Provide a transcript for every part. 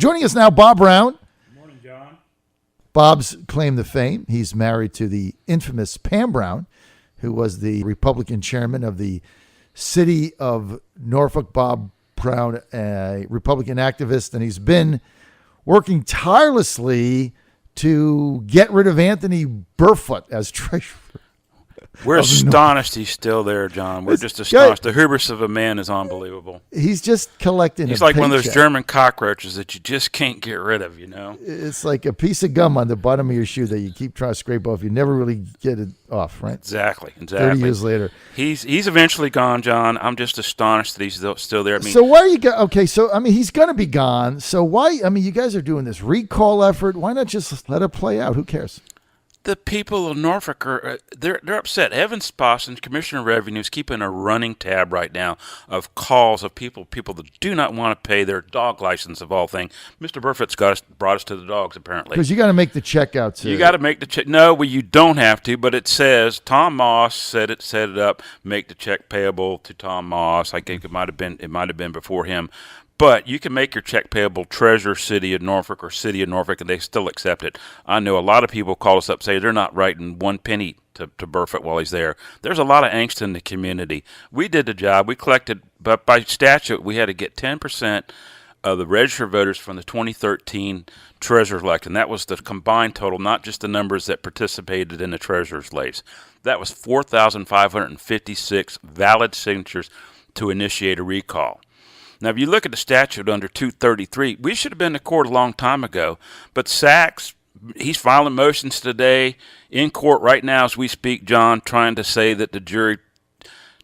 Joining us now, Bob Brown. Good morning, John. Bob's claim to fame. He's married to the infamous Pam Brown, who was the Republican chairman of the city of Norfolk. Bob Brown, a Republican activist, and he's been working tirelessly to get rid of Anthony Burfoot as treasurer. We're astonished he's still there, John. We're just astonished. The hubris of a man is unbelievable. He's just collecting He's a like one of those paycheck. German cockroaches that you just can't get rid of, you know? It's like a piece of gum on the bottom of your shoe that you keep trying to scrape off. You never really get it off, right? Exactly. 30 years later. He's eventually gone, John. I'm just astonished that he's still there. I mean, so why are you okay, so, I mean, he's going to be gone. So why, I mean, you guys are doing this recall effort. Why not just let it play out? Who cares? the people of Norfolk are they're upset. Evan Spaulding, Commissioner of Revenue, is keeping a running tab right now of calls of people that do not want to pay their dog license of all things. Mr. Burfoot's brought us to the dogs apparently. Because you got to make the check out too. You got to make the check. No, well, you don't have to, but it says Tom Moss set it up. Make the check payable to Tom Moss. I think it might have been before him. But you can make your check payable Treasurer City of Norfolk or City of Norfolk, and they still accept it. I know a lot of people call us up, say they're not writing one penny to Burfoot while he's there. There's a lot of angst in the community. We did the job. We collected, but by statute, we had to get 10% of the registered voters from the 2013 Treasurer's election. That was the combined total, not just the numbers that participated in the Treasurer's race. That was 4,556 valid signatures to initiate a recall. Now, if you look at the statute under 233, we should have been to court a long time ago. But Sachs, he's filing motions today in court right now as we speak, John, trying to say that the jury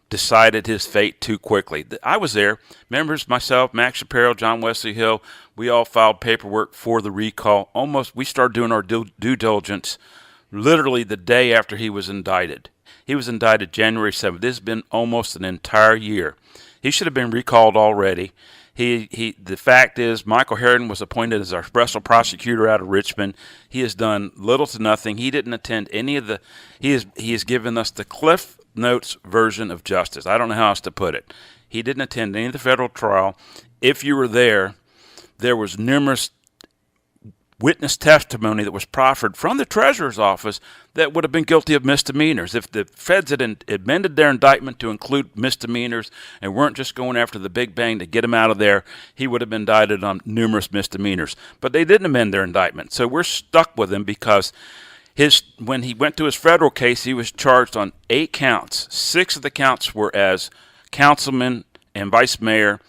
decided his fate too quickly. I was there. Members, myself, Max Shapiro, John Wesley Hill, we all filed paperwork for the recall. We started doing our due diligence literally the day after he was indicted. He was indicted January 7th. This has been almost an entire year. He should have been recalled already. The fact is, Michael Harrington was appointed as our special prosecutor out of Richmond. He has done little to nothing. He didn't attend any of the. He has given us the Cliff Notes version of justice. I don't know how else to put it. He didn't attend any of the federal trial. If you were there, there was numerous witness testimony that was proffered from the Treasurer's office that would have been guilty of misdemeanors. If the feds had amended their indictment to include misdemeanors and weren't just going after the big bang to get him out of there, he would have been indicted on numerous misdemeanors. But they didn't amend their indictment, so we're stuck with him because when he went to his federal case, he was charged on 8 counts. 6 of the counts were as councilman and vice mayor.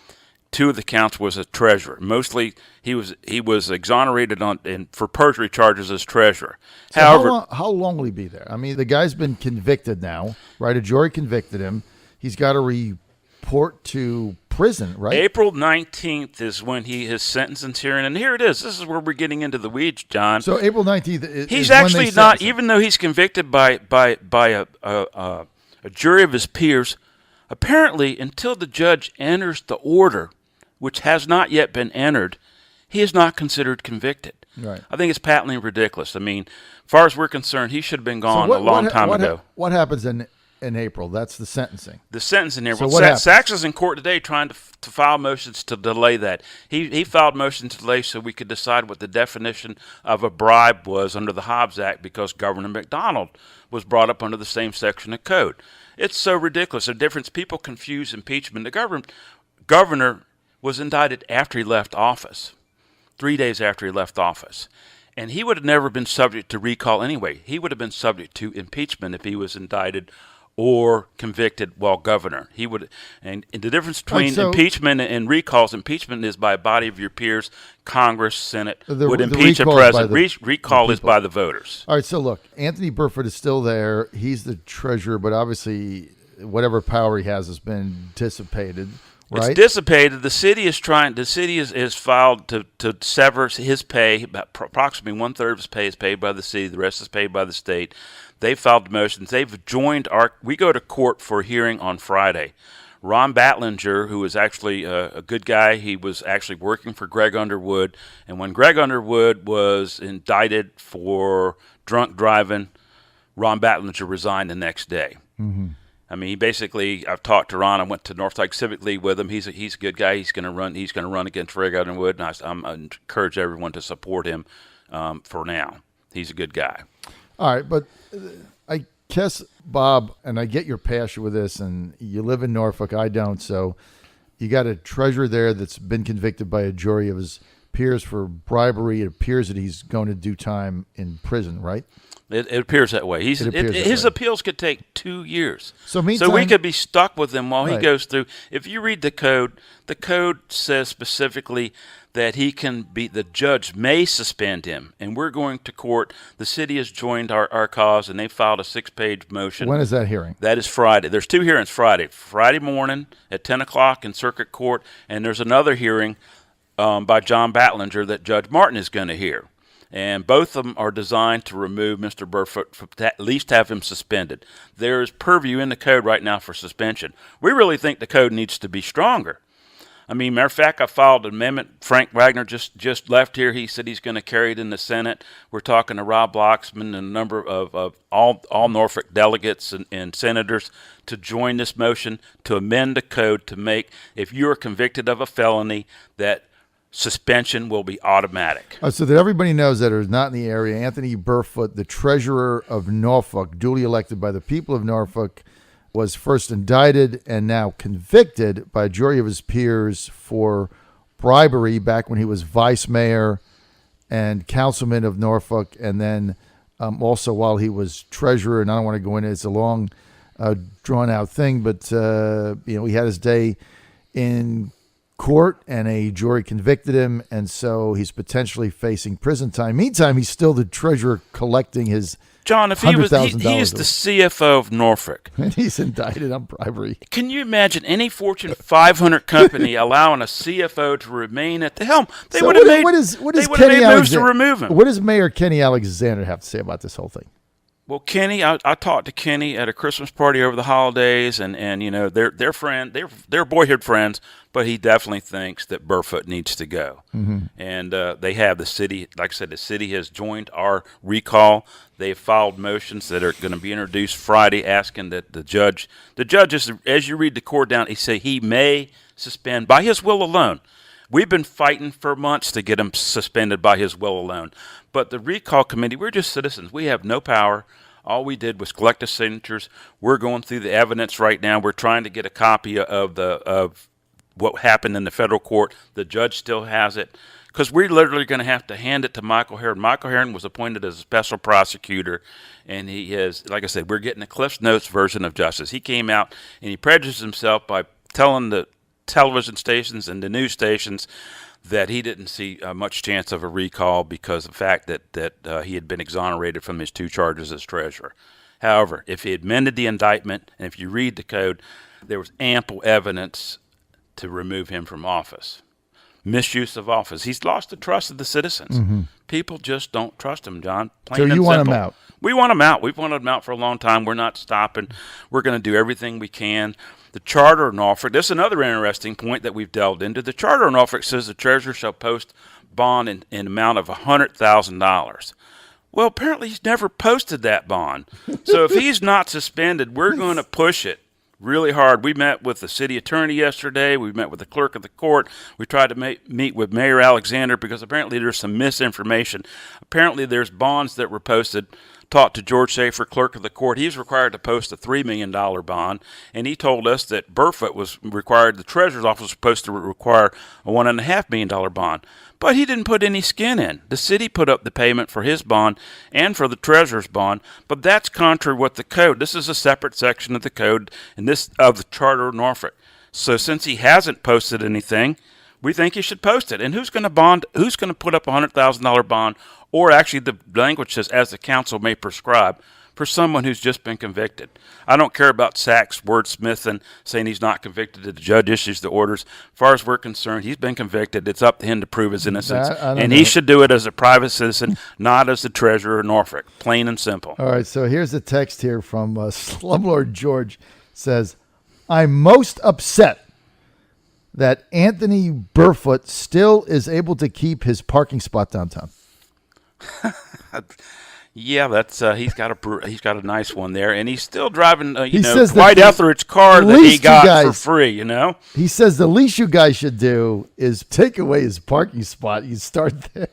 2 of the counts was as treasurer. Mostly, he was exonerated for perjury charges as treasurer. So However, how long will he be there? I mean, the guy's been convicted now, right? A jury convicted him. He's got to report to prison, right? April 19th is when his sentencing hearing, and here it is. This is where we're getting into the weeds, John. So April 19th. He's actually not, even though he's convicted by a jury of his peers. Apparently, until the judge enters the order, which has not yet been entered, he is not considered convicted. Right. I think it's patently ridiculous. I mean, as far as we're concerned, he should have been gone a long time ago. What happens in April? That's the sentencing. The sentencing in April. So what happens? Sachs is in court today trying to file motions to delay that. He filed motions to delay so we could decide what the definition of a bribe was under the Hobbs Act because Governor McDonald was brought up under the same section of code. It's so ridiculous. The difference, people confuse impeachment. The governor was indicted after he left office, 3 days after he left office. And he would have never been subject to recall anyway. He would have been subject to impeachment if he was indicted or convicted while governor. He would, and the difference between impeachment and recalls, impeachment is by a body of your peers, Congress, Senate, would impeach a president. Recall is by the voters. All right, so look, Anthony Burfoot is still there. He's the treasurer, but obviously whatever power he has been dissipated. Right? It's dissipated. The city is filed to sever his pay. About approximately 1/3 of his pay is paid by the city. The rest is paid by the state. They filed motions. They've joined we go to court for a hearing on Friday. Ron Battlinger, who is actually a good guy, he was actually working for Greg Underwood. And when Greg Underwood was indicted for drunk driving, Ron Battlinger resigned the next day. Mm-hmm. I mean, I've talked to Ron. I went to Northside Civic League with him. He's a good guy. He's going to run. He's going to run against Ray Underwood, and I encourage everyone to support him for now. He's a good guy. All right, but I guess, Bob, and I get your passion with this, and you live in Norfolk. I don't, so you got a treasurer there that's been convicted by a jury of his peers for bribery. It appears that he's going to do time in prison, right? It appears that way. His appeals could take 2 years. So meantime, we could be stuck with him while right. he goes through. If you read the code says specifically that the judge may suspend him, and we're going to court. The city has joined our cause, and they filed a 6-page motion. When is that hearing? That is Friday. There's 2 hearings Friday morning at 10 o'clock in circuit court, and there's another hearing by John Battlinger that Judge Martin is going to hear. And both of them are designed to remove Mr. Burfoot, to at least have him suspended. There is purview in the code right now for suspension. We really think the code needs to be stronger. I mean, matter of fact, I filed an amendment. Frank Wagner just left here. He said he's going to carry it in the Senate. We're talking to Rob Bloxman and a number of all Norfolk delegates and senators to join this motion to amend the code to make, if you are convicted of a felony, that suspension will be automatic. So that everybody knows that is not in the area, Anthony Burfoot, the treasurer of Norfolk, duly elected by the people of Norfolk, was first indicted and now convicted by a jury of his peers for bribery back when he was vice mayor and councilman of Norfolk, and then also while he was treasurer. And I don't want to go into it. It's a long, drawn-out thing, but he had his day in court, and a jury convicted him, and so he's potentially facing prison time. Meantime, he's still the treasurer collecting his John, if he is the CFO of Norfolk, and he's indicted on bribery. Can you imagine any Fortune 500 company allowing a CFO to remain at the helm? They would have made moves to remove him. What does Mayor Kenny Alexander have to say about this whole thing? Well, Kenny, I talked to Kenny at a Christmas party over the holidays, and they're boyhood friends, but he definitely thinks that Burfoot needs to go. Mm-hmm. And they have the city, like I said, the city has joined our recall. They have filed motions that are going to be introduced Friday, asking that the judge is, as you read the court down, he may suspend by his will alone. We've been fighting for months to get him suspended by his will alone. But the recall committee, we're just citizens. We have no power. All we did was collect the signatures. We're going through the evidence right now. We're trying to get a copy of what happened in the federal court. The judge still has it, because we're literally going to have to hand it to Michael Herron. Michael Herron was appointed as a special prosecutor, and he is, like I said, we're getting a Cliff's Notes version of justice. He came out and he prejudiced himself by telling the television stations and the news stations that he didn't see much chance of a recall because of the fact that he had been exonerated from his 2 charges as treasurer. However, if he amended the indictment, and if you read the code, there was ample evidence to remove him from office. Misuse of office. He's lost the trust of the citizens. Mm-hmm. People just don't trust him, John. Plain and simple. So you want him out? We want him out. We've wanted him out for a long time. We're not stopping. We're going to do everything we can. The Charter of Norfolk, this is another interesting point that we've delved into. The Charter of Norfolk says the treasurer shall post bond in amount of $100,000. Well, apparently he's never posted that bond. So if he's not suspended, we're going to push it really hard. We met with the city attorney yesterday. We met with the clerk of the court. We tried to meet with Mayor Alexander, because apparently there's some misinformation. Apparently there's bonds that were posted. Talked to George Schaefer, clerk of the court. He's required to post a $3 million bond, and he told us that Burfoot was required, the treasurer's office was supposed to require a $1.5 million bond. But he didn't put any skin in. The city put up the payment for his bond and for the treasurer's bond, but that's contrary with the code. This is a separate section of the code, and this of the Charter of Norfolk. So since he hasn't posted anything, we think he should post it. And who's going to put up a $100,000 bond, or actually the language says, as the council may prescribe, for someone who's just been convicted? I don't care about Sachs wordsmithing, saying he's not convicted. The judge issues the orders. As far as we're concerned, he's been convicted. It's up to him to prove his innocence. And he should do it as a private citizen, not as the treasurer of Norfolk. Plain and simple. All right, so here's a text here from Slumlord George. Says, I'm most upset that Anthony Burfoot still is able to keep his parking spot downtown. Yeah, that's he's got a nice one there, and he's still driving He says that Dwight the Etheridge's car that he least you got for guys- free. You know, He says the least you guys should do is take away his parking spot. You start there.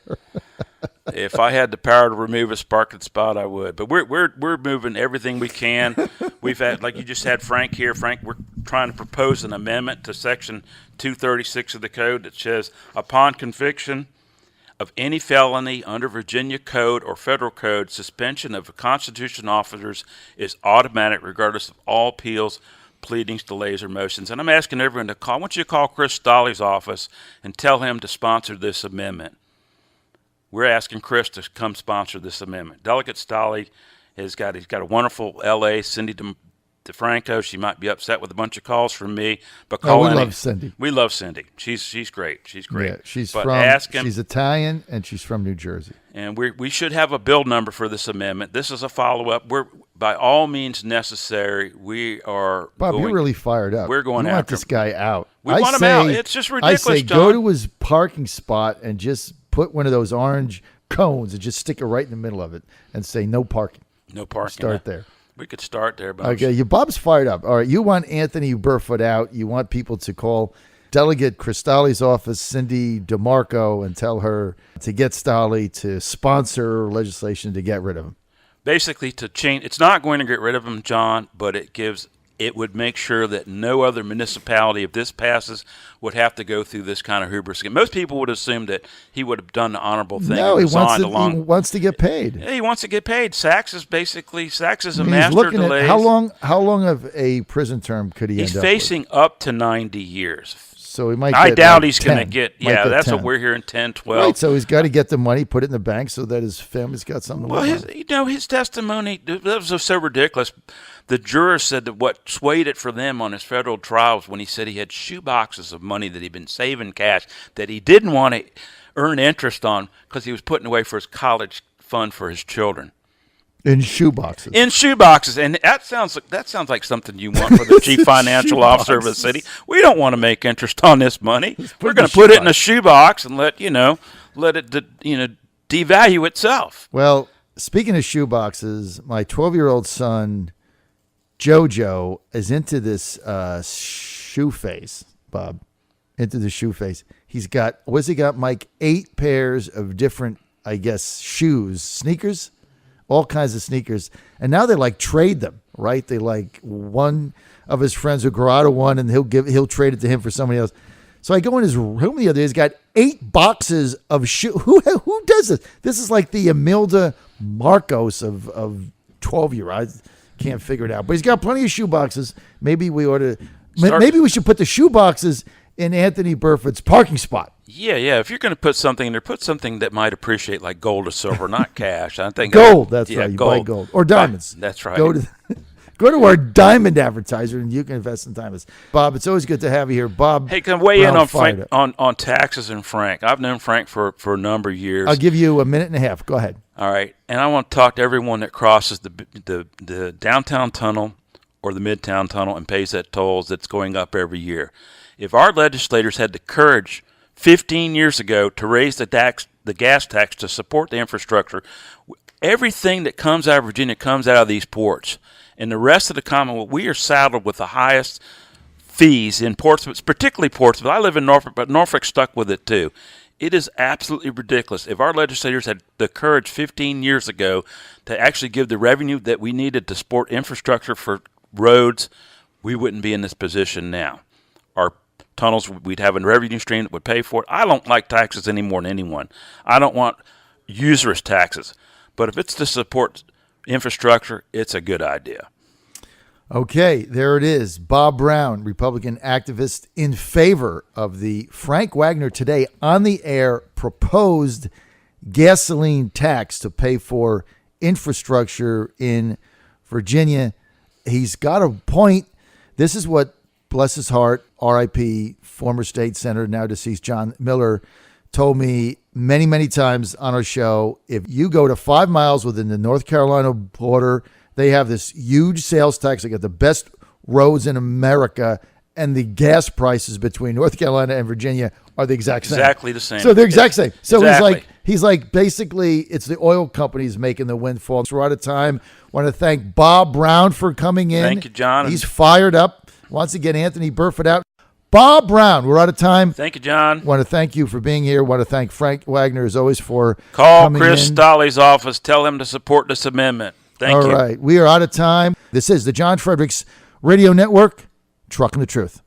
if I had the power to remove a parking spot, I would. But we're moving everything we can. We've had, like you just had Frank here. Frank, we're trying to propose an amendment to Section 236 of the code that says upon conviction of any felony under Virginia code or federal code, suspension of constitutional officers is automatic regardless of all appeals, pleadings, delays, or motions. And I'm asking everyone to call. I want you to call Chris Stolley's office and tell him to sponsor this amendment. We're asking Chris to come sponsor this amendment. Delegate Stolley he's got a wonderful LA, Cindy DeFranco. She might be upset with a bunch of calls from me, but We love Cindy. We love Cindy. She's great. She's great. Yeah, she's she's Italian and she's from New Jersey. And we should have a bill number for this amendment. This is a follow-up. We're by all means necessary. We are Bob, you're really fired up. We're going you want after this guy out. We want him out. It's just ridiculous, I say John. go to his parking spot and just put one of those orange cones and just stick it right in the middle of it and say no parking. No parking. Start there. We could start there, Bob. Okay, Bob's fired up. All right, you want Anthony Burfoot out. You want people to call Delegate Cristalli's office, Cindy DeMarco, and tell her to get Stolley to sponsor legislation to get rid of him. Basically, to change. It's not going to get rid of him, John, but it would make sure that no other municipality, if this passes, would have to go through this kind of hubris again. Most people would assume that he would have done the honorable thing. No, he wants to get paid. Yeah, he wants to get paid. Sachs is a He's master looking delays. at how long of a prison term could he end up with? He's facing up to 90 years. So he might. I get doubt like he's going to 10. get. Might Yeah, get that's 10. what we're hearing. 10, 12. Right. So he's got to get the money, put it in the bank, so that his family's got something to live on. His testimony that was so ridiculous. The jurors said that what swayed it for them on his federal trials when he said he had shoe boxes of money that he'd been saving cash that he didn't want to earn interest on because he was putting away for his college fund for his children. In shoe boxes. And that sounds like something you want for the chief financial officer of a city. We don't want to make interest on this money. We're going to put it in a shoebox and let it devalue itself. Well, speaking of shoe boxes, my 12-year-old son Jojo is into this shoe face, Bob. Into the shoe face. He's got Mike? 8 pairs of different, I guess, shoes, sneakers. All kinds of sneakers. And now they trade them, right? They one of his friends will grow out of one and he'll trade it to him for somebody else. So I go in his room the other day. He's got 8 boxes of shoes. Who does this? This is like the Imelda Marcos of 12-year-olds. Can't figure it out. But he's got plenty of shoe boxes. Maybe we ought to. Maybe we should put the shoe boxes in Anthony Burfoot's parking spot. Yeah. If you're going to put something in there, put something that might appreciate like gold or silver, not cash. I think gold. That's right. You buy gold or diamonds. That's right. Go to our diamond advertiser and you can invest in diamonds. Bob, it's always good to have you here. Bob, hey, can I weigh in on Frank on taxes and Frank? I've known Frank for a number of years. I'll give you a minute and a half. Go ahead. All right, and I want to talk to everyone that crosses the downtown tunnel or the midtown tunnel and pays that tolls that's going up every year. If our legislators had the courage 15 years ago to raise the gas tax to support the infrastructure, everything that comes out of Virginia comes out of these ports. And the rest of the Commonwealth, we are saddled with the highest fees in Portsmouth, particularly Portsmouth. I live in Norfolk, but Norfolk's stuck with it too. It is absolutely ridiculous. If our legislators had the courage 15 years ago to actually give the revenue that we needed to support infrastructure for roads, we wouldn't be in this position now. Our tunnels, we'd have a revenue stream that would pay for it. I don't like taxes any more than anyone. I don't want usurious taxes. But if it's to support infrastructure, it's a good idea. Okay, there it is. Bob Brown, Republican activist in favor of the Frank Wagner today on the air proposed gasoline tax to pay for infrastructure in Virginia. He's got a point. This is what, bless his heart, RIP, former state senator, now deceased John Miller, told me many, many times on our show. If you go to 5 miles within the North Carolina border, they have this huge sales tax. They got the best roads in America, and the gas prices between North Carolina and Virginia are the exact same. Exactly the same. So they're exact same. So He's like, basically, it's the oil companies making the windfall. So we're out of time. Want to thank Bob Brown for coming in. Thank you, John. He's fired up. Once again, Anthony Burfoot out. Bob Brown, we're out of time. Thank you, John. Want to thank you for being here. Want to thank Frank Wagner, as always, for Call coming Chris in. Stolley's office. Tell him to support this amendment. Thank you. All right. We are out of time. This is the John Fredericks Radio Network, Trucking the Truth.